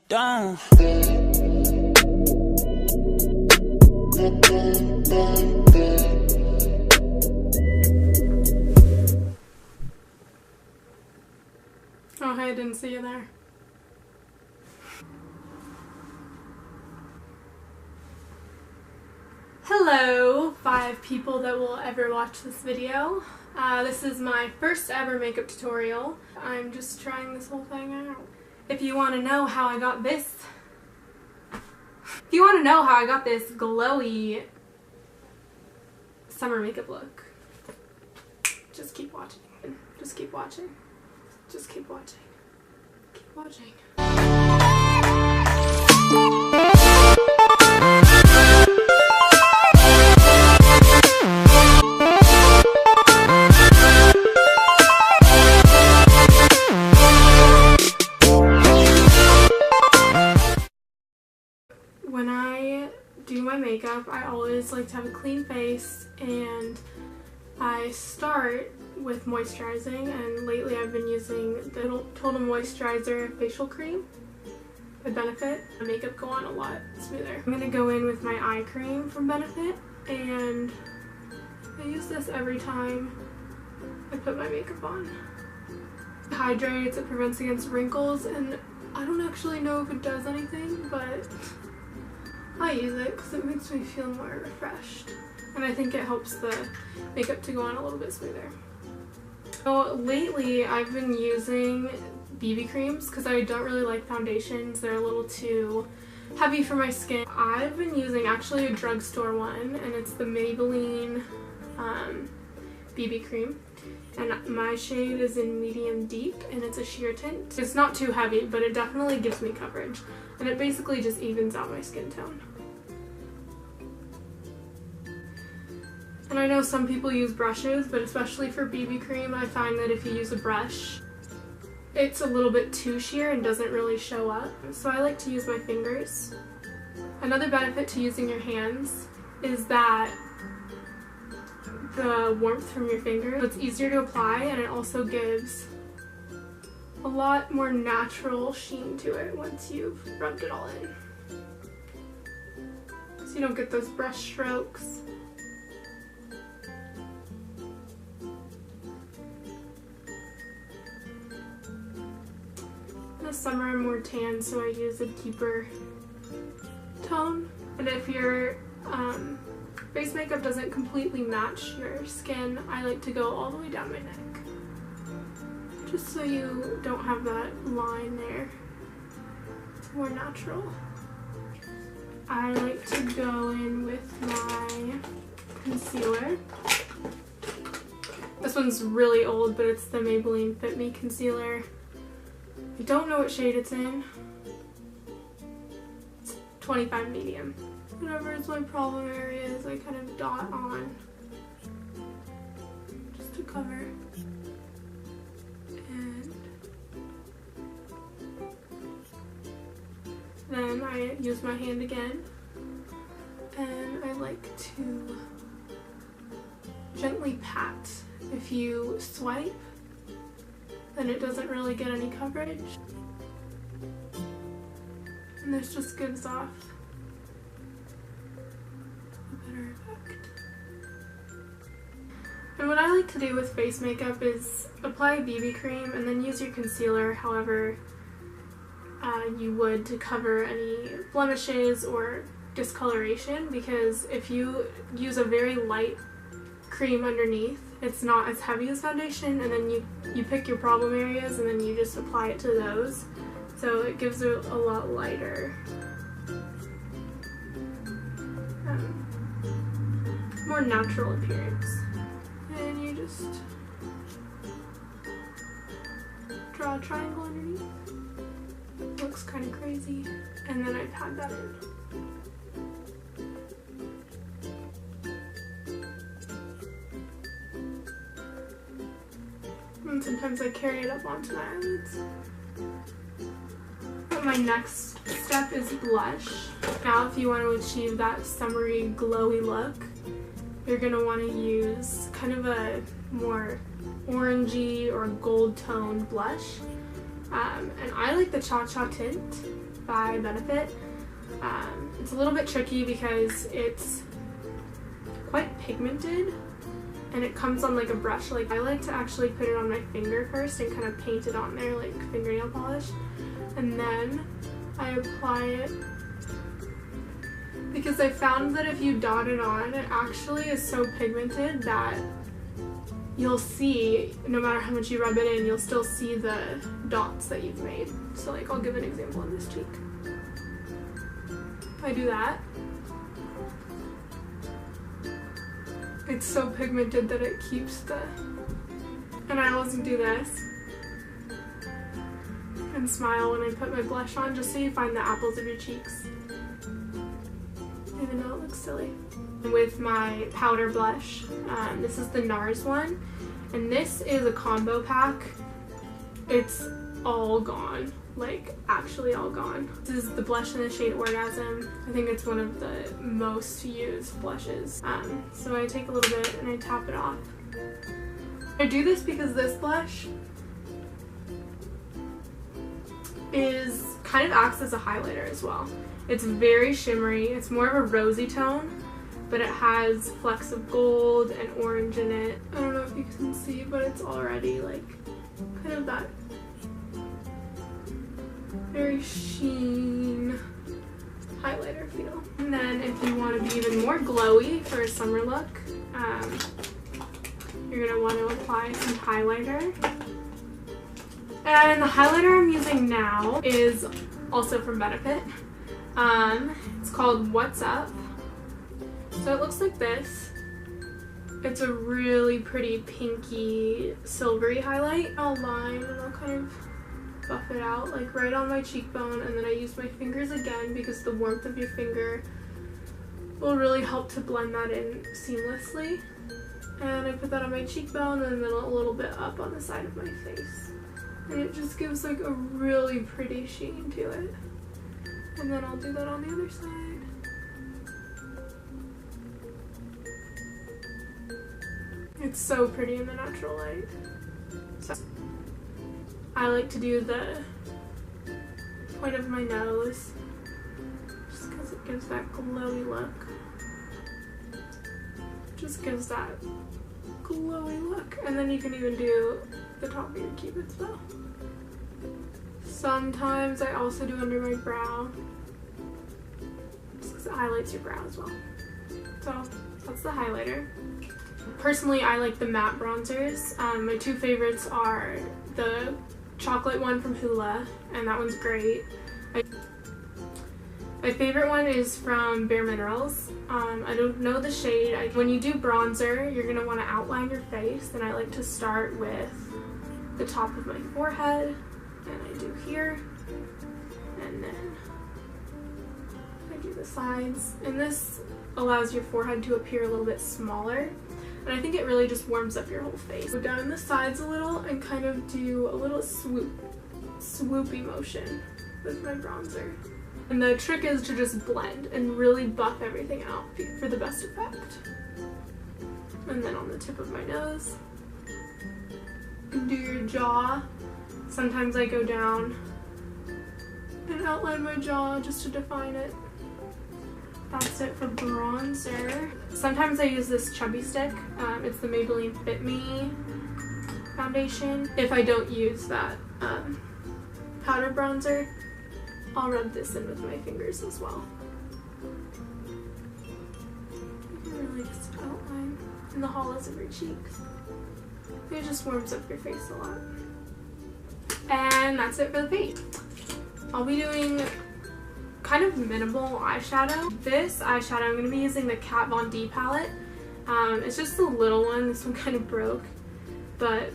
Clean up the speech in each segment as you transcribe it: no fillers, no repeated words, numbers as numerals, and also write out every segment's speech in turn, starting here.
Done. Oh, hey, I didn't see you there. Hello, 5 people that will ever watch this video. This is my first ever makeup tutorial. I'm just trying this whole thing out. If you want to know how I got this, glowy summer makeup look, just keep watching. Just keep watching. Just keep watching. Keep watching. When I do my makeup, I always like to have a clean face, and I start with moisturizing, and lately I've been using the Total Moisturizer Facial Cream by Benefit. My makeup go on a lot smoother. I'm going to go in with my eye cream from Benefit, and I use this every time I put my makeup on. It hydrates, it prevents against wrinkles, and I don't actually know if it does anything, but I use it because it makes me feel more refreshed, and I think it helps the makeup to go on a little bit smoother. So lately I've been using BB creams because I don't really like foundations. They're a little too heavy for my skin. I've been using actually a drugstore one, and it's the Maybelline BB cream, and my shade is in medium deep, and it's a sheer tint. It's not too heavy, but it definitely gives me coverage, and it basically just evens out my skin tone. And I know some people use brushes, but especially for BB cream, I find that if you use a brush, it's a little bit too sheer and doesn't really show up. So I like to use my fingers. Another benefit to using your hands is that the warmth from your finger, it's easier to apply, and it also gives a lot more natural sheen to it once you've rubbed it all in. So you don't get those brush strokes. In the summer I'm more tan, so I use a deeper tone. And if your face makeup doesn't completely match your skin, I like to go all the way down my neck, just so you don't have that line there. It's more natural. I like to go in with my concealer. This one's really old, but it's the Maybelline Fit Me Concealer. I don't know what shade it's in. It's 25 medium. Whatever is my problem areas, I kind of dot on just to cover. And then I use my hand again, and I like to gently pat. If you swipe, then it doesn't really get any coverage, and this just gives off a better effect. And what I like to do with face makeup is apply a BB cream and then use your concealer however you would to cover any blemishes or discoloration, because if you use a very light cream underneath, it's not as heavy as foundation, and then you pick your problem areas and then you just apply it to those, so it gives it a lot lighter, more natural appearance. And you just draw a triangle underneath. It looks kind of crazy, and then I pat that in. And sometimes I carry it up onto my eyelids. But my next step is blush. Now if you want to achieve that summery glowy look, you're going to want to use kind of a more orangey or gold toned blush. And I like the Cha Cha tint. by Benefit. It's a little bit tricky because it's quite pigmented and it comes on like a brush. Like, I like to actually put it on my finger first and kind of paint it on there like fingernail polish, and then I apply it, because I found that if you dot it on, it actually is so pigmented that you'll see, no matter how much you rub it in, you'll still see the dots that you've made. So like, I'll give an example on this cheek. I do that. It's so pigmented that it keeps the... And I always do this and smile when I put my blush on, just so you find the apples of your cheeks, even though it looks silly. With my powder blush, this is the NARS one, and this is a combo pack. It's all gone, like actually all gone. This is the blush in the shade Orgasm. I think it's one of the most used blushes. So I take a little bit and I tap it off. I do this because this blush kind of acts as a highlighter as well. It's very shimmery. It's more of a rosy tone, but it has flecks of gold and orange in it. I don't know if you can see, but it's already like kind of that very sheen highlighter feel. And then if you want to be even more glowy for a summer look, you're going to want to apply some highlighter. And the highlighter I'm using now is also from Benefit. It's called What's Up. So it looks like this. It's a really pretty pinky, silvery highlight. I'll line and I'll kind of buff it out, like right on my cheekbone, and then I use my fingers again because the warmth of your finger will really help to blend that in seamlessly. And I put that on my cheekbone and then a little bit up on the side of my face. And it just gives like a really pretty sheen to it. And then I'll do that on the other side. It's so pretty in the natural light. So I like to do the point of my nose just because it gives that glowy look. Just gives that glowy look. And then you can even do the top of your cupid's bow. Sometimes I also do under my brow, just because it highlights your brow as well. So that's the highlighter. Personally, I like the matte bronzers. My two favorites are the chocolate one from Hoola, and that one's great. My favorite one is from Bare Minerals. I don't know the shade. When you do bronzer, you're going to want to outline your face, and I like to start with the top of my forehead, and I do here, and then I do the sides. And this allows your forehead to appear a little bit smaller, and I think it really just warms up your whole face. Go down the sides a little and kind of do a little swoopy motion with my bronzer. And the trick is to just blend and really buff everything out for the best effect. And then on the tip of my nose, and do your jaw. Sometimes I go down and outline my jaw just to define it. That's it for bronzer. Sometimes I use this chubby stick. It's the Maybelline Fit Me foundation. If I don't use that powder bronzer, I'll rub this in with my fingers as well. You can really just outline in the hollows of your cheeks. It just warms up your face a lot. And that's it for the face. I'll be doing kind of minimal eyeshadow. This eyeshadow, I'm going to be using the Kat Von D palette. It's just a little one. This one kind of broke, but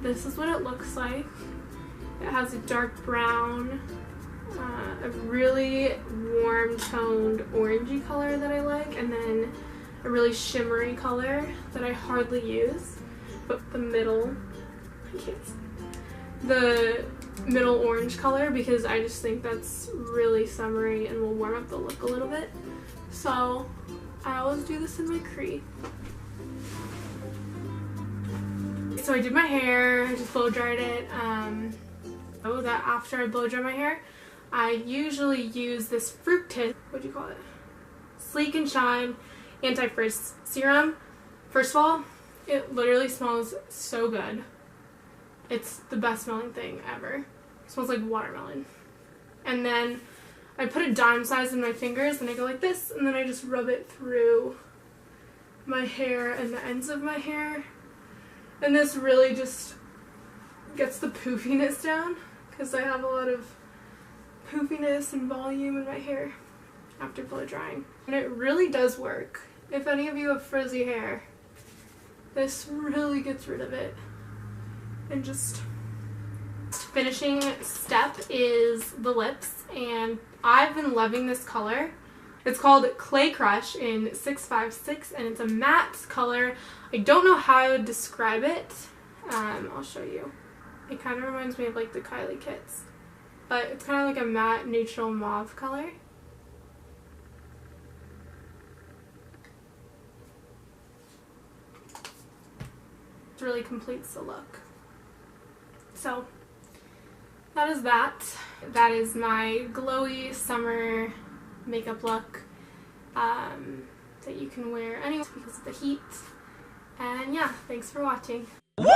this is what it looks like. It has a dark brown, a really warm toned orangey color that I like, and then a really shimmery color that I hardly use. But the middle, the middle orange color, because I just think that's really summery and will warm up the look a little bit. So I always do this in my crease. So I did my hair, I just blow dried it. That after I blow dry my hair, I usually use this Fructis, what do you call it? Sleek and Shine Anti-Frizz Serum. First of all, it literally smells so good. It's the best smelling thing ever. It smells like watermelon. And then I put a dime size in my fingers and I go like this, and then I just rub it through my hair and the ends of my hair. And this really just gets the poofiness down because I have a lot of poofiness and volume in my hair after blow drying. And it really does work. If any of you have frizzy hair, this really gets rid of it. And just finishing step is the lips, and I've been loving this color. It's called Clay Crush in 656 and it's a matte color. I don't know how I would describe it. I'll show you. It kind of reminds me of like the Kylie kits, but it's kind of like a matte neutral mauve color. It really completes the look. So that is that. That is my glowy summer makeup look that you can wear anyway because of the heat. And yeah, thanks for watching. Woo!